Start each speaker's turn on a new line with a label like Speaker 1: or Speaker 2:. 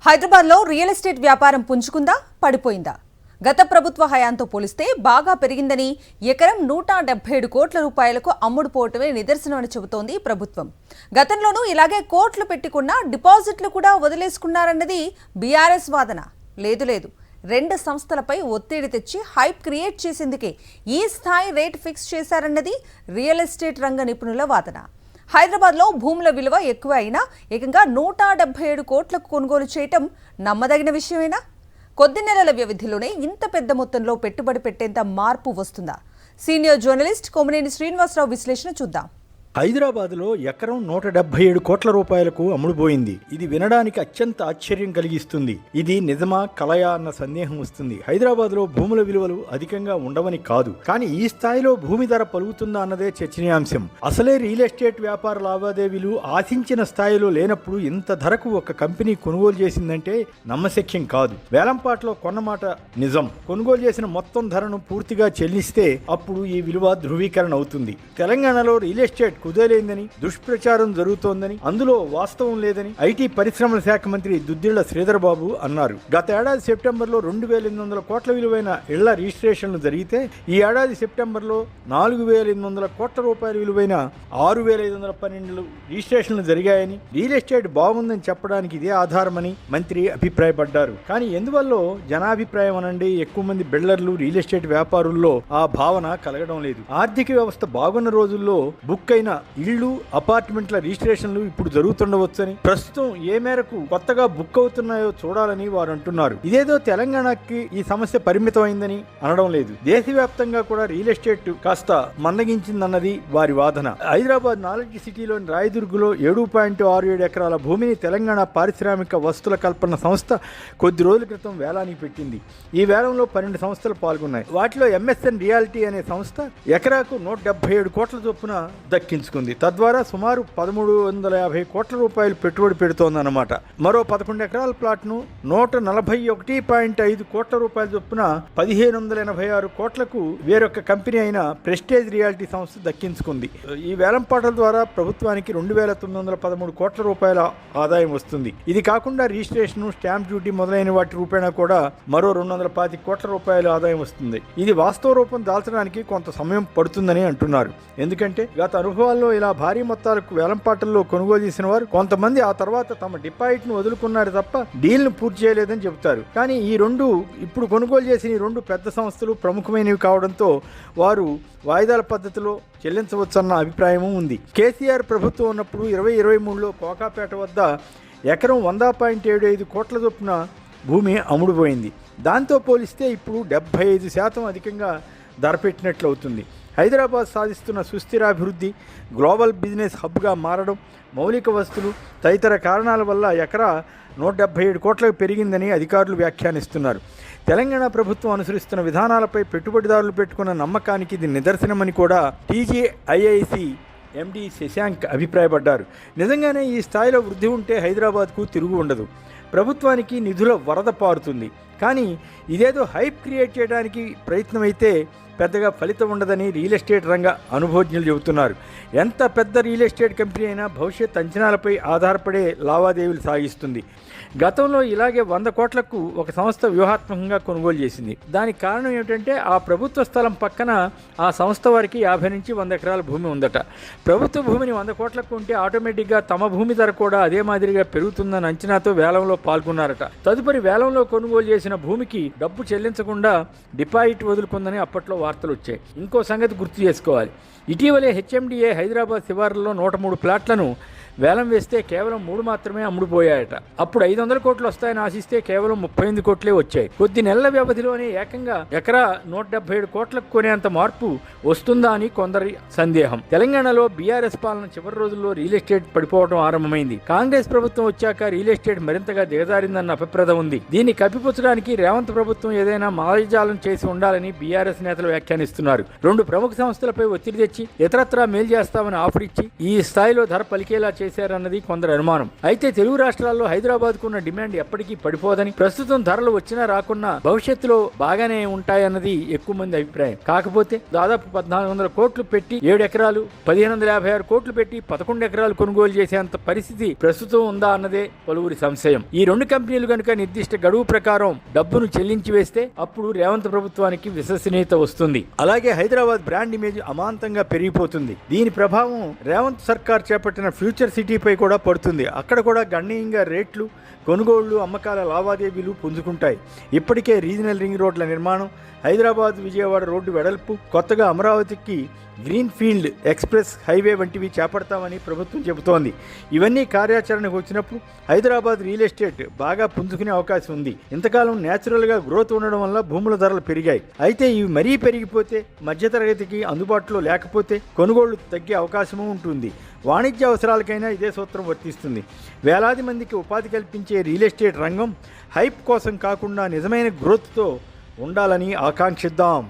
Speaker 1: హైదరాబాద్లో real estate వ్యాపారం పుంజుకుందా పడిపోయిందా? గత ప్రభుత్వ హయాంతో పోలిస్తే బాగా పెరిగిందని ఎకరం 177 కోట్ల రూపాయలకు అమ్ముడుపోవటమే నిదర్శనమని చెబుతోంది ప్రభుత్వం. గతంలోనూ ఇలాగే కోట్లు పెట్టుకున్న డిపాజిట్లు కూడా వదిలేసుకున్నారన్నది బీఆర్ఎస్ వాదన. లేదు రెండు సంస్థలపై ఒత్తిడి తెచ్చి హైప్ క్రియేట్ చేసేందుకే ఈ స్థాయి రేట్ ఫిక్స్ చేశారన్నది రియల్ ఎస్టేట్ రంగ నిపుణుల వాదన. హైదరాబాద్లో భూముల విలువ ఎక్కువ అయినా ఏకంగా 177 కోట్లకు కొనుగోలు చేయటం నమ్మదగిన విషయమేనా? కొద్ది నెలల వ్యవధిలోనే ఇంత పెద్ద మొత్తంలో పెట్టుబడి పెట్టేంత మార్పు వస్తుందా? సీనియర్ జర్నలిస్ట్ కొమనేని శ్రీనివాసరావు విశ్లేషణ చూద్దాం.
Speaker 2: హైదరాబాద్లో ఎకరం 177 కోట్ల రూపాయలకు అమ్ముడుపోయింది. ఇది వినడానికి అత్యంత ఆశ్చర్యం కలిగిస్తుంది. ఇది నిజమా కలయా అన్న సందేహం వస్తుంది. హైదరాబాద్లో భూముల విలువలు అధికంగా ఉండవని కాదు, కానీ ఈ స్థాయిలో భూమి ధర పలుకుతుందా అన్నదే చర్చనీయాంశం. అసలే రియల్ ఎస్టేట్ వ్యాపార లావాదేవీలు ఆశించిన స్థాయిలో లేనప్పుడు ఇంత ధరకు ఒక కంపెనీ కొనుగోలు చేసిందంటే నమ్మశక్యం కాదు. వేలంపాట్లో కొన్నమాట నిజం. కొనుగోలు చేసిన మొత్తం ధరను పూర్తిగా చెల్లిస్తే అప్పుడు ఈ విలువ ధృవీకరణ అవుతుంది. తెలంగాణలో రియల్ ఎస్టేట్ కుదేలైందని, దుష్ప్రచారం జరుగుతోందని, అందులో వాస్తవం లేదని ఐటీ పరిశ్రమల శాఖ మంత్రి దుద్దిళ్ల శ్రీధర్ బాబు అన్నారు. గత ఏడాది సెప్టెంబర్లో 2800 కోట్ల విలువైన ఇళ్ల రిజిస్ట్రేషన్లు జరిగితే ఈ ఏడాది సెప్టెంబర్లో 4800 కోట్ల రూపాయల విలువైన 6512 రిజిస్ట్రేషన్లు జరిగాయని, రియల్ ఎస్టేట్ బాగుందని చెప్పడానికి ఇదే ఆధారమని మంత్రి అభిప్రాయపడ్డారు. కానీ ఎందువల్ల జనాభిప్రాయం అనండి ఎక్కువ మంది బిల్డర్లు, రియల్ ఎస్టేట్ వ్యాపారుల్లో ఆ భావన కలగడం లేదు. ఆర్థిక వ్యవస్థ బాగున్న రోజుల్లో బుక్ అయిన ఇళ్లు, అపార్ట్మెంట్ల రిజిస్ట్రేషన్లు ఇప్పుడు జరుగుతుండవచ్చని, ప్రస్తుతం ఏ మేరకు కొత్తగా బుక్ అవుతున్నాయో చూడాలని వారు అంటున్నారు. ఇదేదో తెలంగాణకి ఈ సమస్య పరిమితమైందని అనడం లేదు. దేశవ్యాప్తంగా కూడా రియల్ ఎస్టేట్ కాస్త మందగించిందన్నది వారి వాదన. హైదరాబాద్ నాలెడ్జ్ సిటీలోని రాయదుర్గులో 7.67 ఎకరాల భూమిని తెలంగాణ పారిశ్రామిక వస్తుల కల్పన సంస్థ కొద్ది రోజుల క్రితం వేలానికి పెట్టింది. ఈ వేలంలో 12 సంస్థలు పాల్గొన్నాయి. వాటిలో ఎంఎస్ఎన్ రియాలిటీ అనే సంస్థ ఎకరాకు 177 కోట్ల చొప్పున దక్కించుకుంది. తద్వారా సుమారు 1350 కోట్ల రూపాయలు పెట్టుబడి పెడుతోందన్నమాట. మరో 11 ఎకరాల ప్లాట్ను 141.5 కోట్ల రూపాయల చొప్పున 1586 కోట్లకు వేరొక కంపెనీ అయిన ప్రెస్టేజ్ రియాలిటీ సంస్థ దక్కించుకుంది. ఈ వేలంపాటల ద్వారా ప్రభుత్వానికి 2913 కోట్ల రూపాయల ఆదాయం వస్తుంది. ఇది కాకుండా రిజిస్ట్రేషన్, స్టాంప్ డ్యూటీ మొదలైన వాటి రూపేణా కూడా మరో 225 కోట్ల రూపాయల ఆదాయం వస్తుంది. ఇది వాస్తవ రూపం దాల్చడానికి కొంత సమయం పడుతుందని అంటున్నారు. ఎందుకంటే గత అనుభవాల్లో ఇలా భారీ మొత్తాలకు వేలంపాటల్లో కొనుగోలు చేసిన వారు కొంతమంది ఆ తర్వాత తమ డిపాజిట్ ను వదులుకున్నారు తప్ప డీల్ ను పూర్తి చేయలేదని చెబుతారు. కానీ ఇప్పుడు కొనుగోలు చేసిన ఈ రెండు పెద్ద సంస్థలు ప్రముఖమైనవి కావడంతో వారు వాయిదాల పద్ధతిలో చెల్లించవచ్చన్న అభిప్రాయము ఉంది. కేసీఆర్ ప్రభుత్వం ఉన్నప్పుడు 2023లో కోకాపేట వద్ద ఎకరం 100.75 కోట్ల చొప్పున భూమి అమ్ముడుపోయింది. దాంతో పోలిస్తే ఇప్పుడు 75% అధికంగా ధర పెట్టినట్లు అవుతుంది. హైదరాబాద్ సాధిస్తున్న సుస్థిరాభివృద్ధి, గ్లోబల్ బిజినెస్ హబ్గా మారడం, మౌలిక వస్తువులు తదితర కారణాల వల్ల ఎకరా 177 కోట్లకు పెరిగిందని అధికారులు వ్యాఖ్యానిస్తున్నారు. తెలంగాణ ప్రభుత్వం అనుసరిస్తున్న విధానాలపై పెట్టుబడిదారులు పెట్టుకున్న నమ్మకానికి ఇది నిదర్శనమని కూడా టీజీఐఐసి ఎండి శశాంక్ అభిప్రాయపడ్డారు. నిజంగానే ఈ స్థాయిలో వృద్ధి ఉంటే హైదరాబాద్కు తిరుగు ఉండదు. ప్రభుత్వానికి నిధుల వరద పారుతుంది. కానీ ఇదేదో హైప్ క్రియేట్ చేయడానికి ప్రయత్నమైతే పెద్దగా ఫలితం ఉండదని రియల్ ఎస్టేట్ రంగ అనుభవజ్ఞులు చెబుతున్నారు. ఎంత పెద్ద రియల్ ఎస్టేట్ కంపెనీ అయినా భవిష్యత్ అంచనాలపై ఆధారపడే లావాదేవీలు సాగిస్తుంది. గతంలో ఇలాగే 100 కోట్లకు ఒక సంస్థ వ్యూహాత్మకంగా కొనుగోలు చేసింది. దానికి కారణం ఏమిటంటే ఆ ప్రభుత్వ స్థలం పక్కన ఆ సంస్థ వారికి 50 నుంచి 100 ఎకరాల భూమి ఉందట. ప్రభుత్వ భూమిని 100 కోట్లకు ఉంటే ఆటోమేటిక్గా తమ భూమి ధర కూడా అదే మాదిరిగా పెరుగుతుందన్న అంచనాతో వేలంలో పాల్గొన్నారట. తదుపరి వేలంలో కొనుగోలు చేసిన భూమికి డబ్బు చెల్లించకుండా డిపాజిట్ వదులుకుందని అప్పట్లో వార్తలు వచ్చాయి. ఇంకో సంగతి గుర్తు చేసుకోవాలి. ఇటీవలే హెచ్ఎండిఏ హైదరాబాద్ శివార్లలో 103 ప్లాట్లను వేలం వేస్తే కేవలం 3 మాత్రమే అమ్ముడుపోయాయట. అప్పుడు 500 కోట్లు వస్తాయని ఆశిస్తే కేవలం 38 కోట్లే వచ్చాయి. కొద్ది నెలల వ్యవధిలోనే ఏకంగా ఎకరా 177 కోట్లకు కొనేంత మార్పు వస్తుందా అని కొందరి సందేహం. తెలంగాణలో బీఆర్ఎస్ పాలన చివరి రోజుల్లో రియల్ ఎస్టేట్ పడిపోవడం ఆరంభమైంది. కాంగ్రెస్ ప్రభుత్వం వచ్చాక రియల్ ఎస్టేట్ మరింతగా దిగజారిందన్న అభిప్రాయం ఉంది. దీన్ని కప్పిపుచ్చడానికి రేవంత్ ప్రభుత్వం ఏదైనా మాయాజాలం చేసి ఉండాలని బీఆర్ఎస్ నేతలు వ్యాఖ్యానిస్తున్నారు. 2 ప్రముఖ సంస్థలపై ఒత్తిడి తెచ్చి ఇతరత్రా మేలు చేస్తామని ఆఫర్ ఇచ్చి ఈ స్థాయిలో ధర పలికేలా చేసి చేశారన్నది కొందరు అనుమానం. అయితే తెలుగు రాష్ట్రాల్లో హైదరాబాద్కు ఉన్న డిమాండ్ ఎప్పటికీ పడిపోదని, ప్రస్తుతం ధరలు వచ్చినా రాకున్నా భవిష్యత్తులో బాగానే ఉంటాయన్నది ఎక్కువ మంది అభిప్రాయం. కాకపోతే దాదాపు 1400 కోట్లు పెట్టి 7 ఎకరాలు, 1556 కోట్లు పెట్టి 11 ఎకరాలు కొనుగోలు చేసేంత పరిస్థితి ప్రస్తుతం ఉందా అన్నదే పలువురి సంశయం. ఈ రెండు కంపెనీలు కనుక నిర్దిష్ట గడువు ప్రకారం డబ్బును చెల్లించి వేస్తే అప్పుడు రేవంత్ ప్రభుత్వానికి విశ్వసనీయత వస్తుంది. అలాగే హైదరాబాద్ బ్రాండ్ ఇమేజ్ అమాంతంగా పెరిగిపోతుంది. దీని ప్రభావం రేవంత్ సర్కార్ చేపట్టిన ఫ్యూచర్ సిటీపై కూడా పడుతుంది. అక్కడ కూడా గణనీయంగా రేట్లు, కొనుగోళ్లు, అమ్మకాల లావాదేవీలు పుంజుకుంటాయి. ఇప్పటికే రీజనల్ రింగ్ రోడ్ల నిర్మాణం, హైదరాబాద్ విజయవాడ రోడ్డు వెడల్పు, కొత్తగా అమరావతికి గ్రీన్ ఫీల్డ్ ఎక్స్ప్రెస్ హైవే వంటివి చేపడతామని ప్రభుత్వం చెబుతోంది. ఇవన్నీ కార్యాచరణకు వచ్చినప్పుడు హైదరాబాద్ రియల్ ఎస్టేట్ బాగా పుంజుకునే అవకాశం ఉంది. ఇంతకాలం న్యాచురల్గా గ్రోత్ ఉండడం వల్ల భూముల ధరలు పెరిగాయి. అయితే ఇవి మరీ పెరిగిపోతే, మధ్యతరగతికి అందుబాటులో లేకపోతే కొనుగోళ్లు తగ్గే అవకాశము ఉంటుంది. వాణిజ్య అవసరాలకైనా ఇదే సూత్రం వర్తిస్తుంది. వేలాది మందికి ఉపాధి కల్పించే రియల్ ఎస్టేట్ రంగం హైప్ కోసం కాకుండా నిజమైన గ్రోత్తో ఉండాలని ఆకాంక్షిద్దాం.